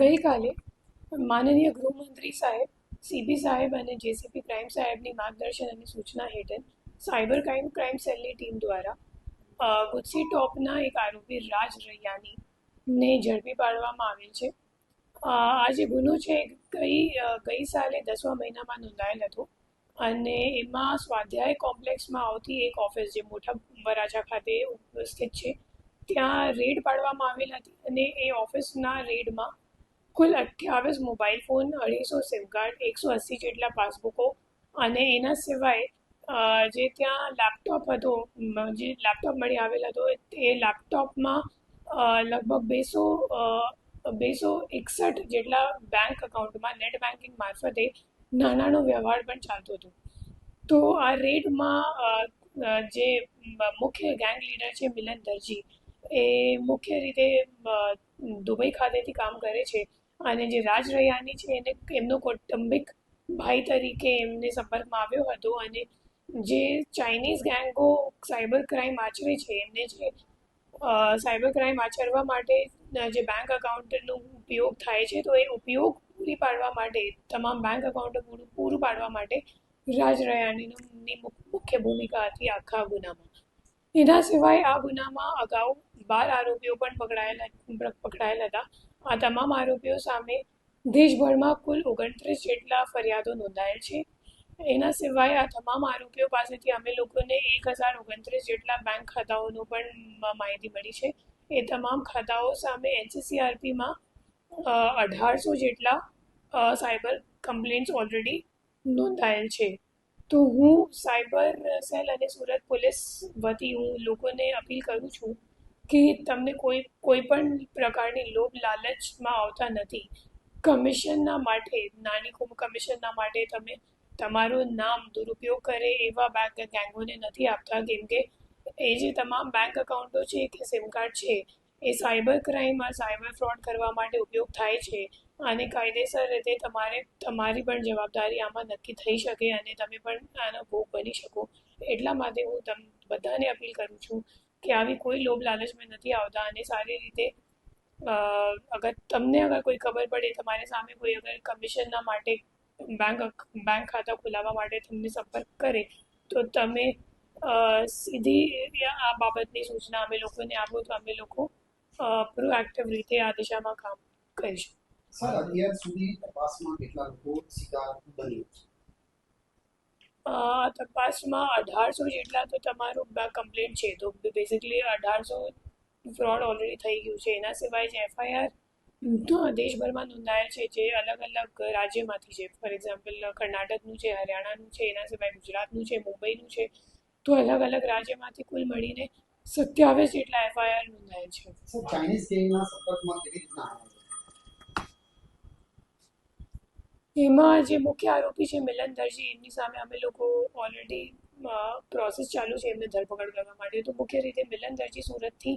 ગઈકાલે માનનીય ગૃહમંત્રી સાહેબ સીપી સાહેબ અને જેસીપી ક્રાઇમ સાહેબની માર્ગદર્શન અને સૂચના હેઠળ સાયબર ક્રાઇમ સેલની ટીમ દ્વારા ગુજસી ટોપના એક આરોપી રાજ રૈયાનીને ઝડપી પાડવામાં આવેલ છે. આ જે ગુનો છે ગઈ સાલે 10મા મહિનામાં નોંધાયેલ હતો અને એમાં સ્વાધ્યાય કોમ્પ્લેક્સમાં આવતી એક ઓફિસ જે મોટા વરાછા ખાતે ઉપસ્થિત છે ત્યાં રેડ પાડવામાં આવેલ હતી અને એ ઓફિસના રેડમાં કુલ 28 મોબાઈલ ફોન, 250 સિમ કાર્ડ, 180 જેટલા પાસબુકો અને એના સિવાય જે ત્યાં લેપટોપ હતો, જે લેપટોપ મળી આવેલ હતો એ લેપટોપમાં લગભગ 261 જેટલા બેંક અકાઉન્ટમાં નેટ બેન્કિંગ મારફતે નાણાંનો વ્યવહાર પણ ચાલતો હતો. તો આ રેડમાં જે મુખ્ય ગેંગ લીડર છે મિલન દરજી, એ મુખ્ય રીતે દુબઈ ખાતેથી કામ કરે છે અને જે રાજ રૈયાની છે એને એમનો કૌટુંબિક ભાઈ તરીકે એમને સંપર્કમાં આવ્યો હતો અને જે ચાઇનીઝ ગેંગો સાયબર ક્રાઇમ આચરે છે એમને જે સાયબર ક્રાઇમ આચરવા માટે જે બેંક અકાઉન્ટનો ઉપયોગ થાય છે તો એ ઉપયોગ પૂરી પાડવા માટે તમામ બેંક અકાઉન્ટો પૂરું પાડવા માટે રાજ રૈયાનીની મુખ્ય ભૂમિકા હતી આખા ગુનામાં. એના સિવાય આ ગુનામાં અગાઉ 12 આરોપીઓ પણ પકડાયેલ હતા. આ તમામ આરોપીઓ સામે દેશભરમાં કુલ 29 જેટલા ફરિયાદો નોંધાયેલ છે. એના સિવાય આ તમામ આરોપીઓ પાસેથી અમે લોકોને 1029 જેટલા બેંક ખાતાઓનો પણ માહિતી મળી છે. એ તમામ ખાતાઓ સામે NCCRPમાં 1800 જેટલા સાયબર કમ્પ્લેન્ટ્સ ઓલરેડી નોંધાયેલ છે. તો હું સાયબર સેલ અને સુરત પોલીસ વતી હું લોકોને અપીલ કરું છું કે તમને કોઈ પણ પ્રકારની લોભ લાલચમાં આવતા નથી. કમિશનના માટે, નાની કમિશનના માટે તમે તમારું નામ દુરુપયોગ કરે એવા ગેંગોને નથી આપતા, કેમ કે એ જે તમામ બેંક અકાઉન્ટો છે કે સિમ કાર્ડ છે એ સાયબર ક્રાઇમમાં સાયબર ફ્રોડ કરવા માટે ઉપયોગ થાય છે અને કાયદેસર રીતે તમારી પણ જવાબદારી આમાં નક્કી થઈ શકે અને તમે પણ આનો ભોગ બની શકો. એટલા માટે હું બધાને અપીલ કરું છું કે આવી કોઈ લોભ લાલચમાં નથી આવતા અને સારી રીતે અગર કોઈ ખબર પડે તમારી સામે કોઈ અગર કમિશનના માટે બેંક ખાતા ખોલાવવા માટે તમને સંપર્ક કરે તો તમે સીધી આ બાબતની સૂચના અમે લોકોને આપો તો અમે લોકો પ્રોએક્ટિવ રીતે આ દિશામાં કામ કરીશું. સર, અત્યાર સુધી તપાસમાં કેટલા લોકો શિકાર બન્યા છે? તપાસમાં 1800 જેટલા તો તમારું કમ્પ્લેન્ટ છે, તો બેઝિકલી 1800 ફ્રોડ ઓલરેડી થઈ ગયું છે. એના સિવાય જે FIR દેશભરમાં નોંધાયેલ છે જે અલગ અલગ રાજ્યમાંથી છે, ફોર એક્ઝામ્પલ કર્ણાટકનું છે, હરિયાણાનું છે, એના સિવાય ગુજરાતનું છે, મુંબઈનું છે, તો અલગ અલગ રાજ્યમાંથી કુલ મળીને 27 જેટલા FIR નોંધાયેલ છે. સર, ચાઇનીઝ ગેંગના સંપર્કમાં કેવી રીતના આવ્યા છે? એમાં જે મુખ્ય આરોપી છે મિલન દરજી, એમની સામે અમે લોકો ઓલરેડી પ્રોસેસ ચાલુ છે એમને ધરપકડ કરવા માટે. તો મુખ્ય રીતે મિલન દરજી સુરતથી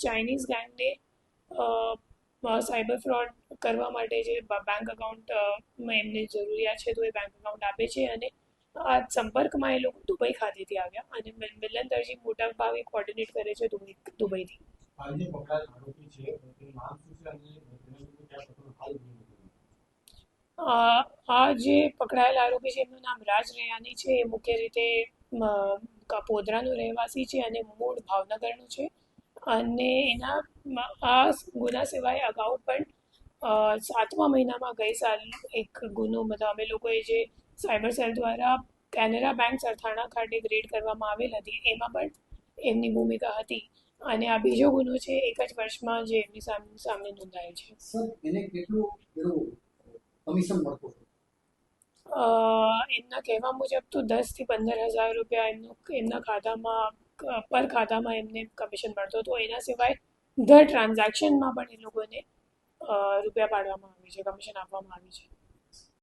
ચાઇનીઝ ગેંગને સાયબર ફ્રોડ કરવા માટે જે બેંક અકાઉન્ટમાં એમને જરૂરિયાત છે તો એ બેંક અકાઉન્ટ આપે છે અને આ સંપર્કમાં એ લોકો દુબઈ ખાતેથી આવ્યા અને મિલન દરજી મોટા ભાગે કોર્ડિનેટ કરે છે દુબઈથી. આ જે પકડાયેલ આરોપી છે એમનું નામ રાજ રૈયાની છે. એ મુખ્ય રીતે પોદરાનો રહેવાસી છે અને મૂળ ભાવનગરનું છે અને એના આ ગુના સિવાય અગાઉ પણ 7મા મહિનામાં ગઈ સાલ એક ગુનો, મતલબ અમે લોકોએ જે સાયબર સેલ દ્વારા કેનેરા બેંક સરથાણા ખાતે રેડ કરવામાં આવેલ હતી એમાં પણ એમની ભૂમિકા હતી અને આ બીજો ગુનો છે એક જ વર્ષમાં જે એમની સામે નોંધાયો છે. સર, એને કેટલું કમિશન મળતું? એમના કહેવા મુજબ તો 10 થી 15 હજાર રૂપિયા એમના ખાતામાં એમને કમિશન મળતો હતો. એના સિવાય દર ટ્રાન્ઝેક્શનમાં પણ એ લોકોને રૂપિયા પાડવામાં આવે છે, કમિશન આપવામાં આવે છે.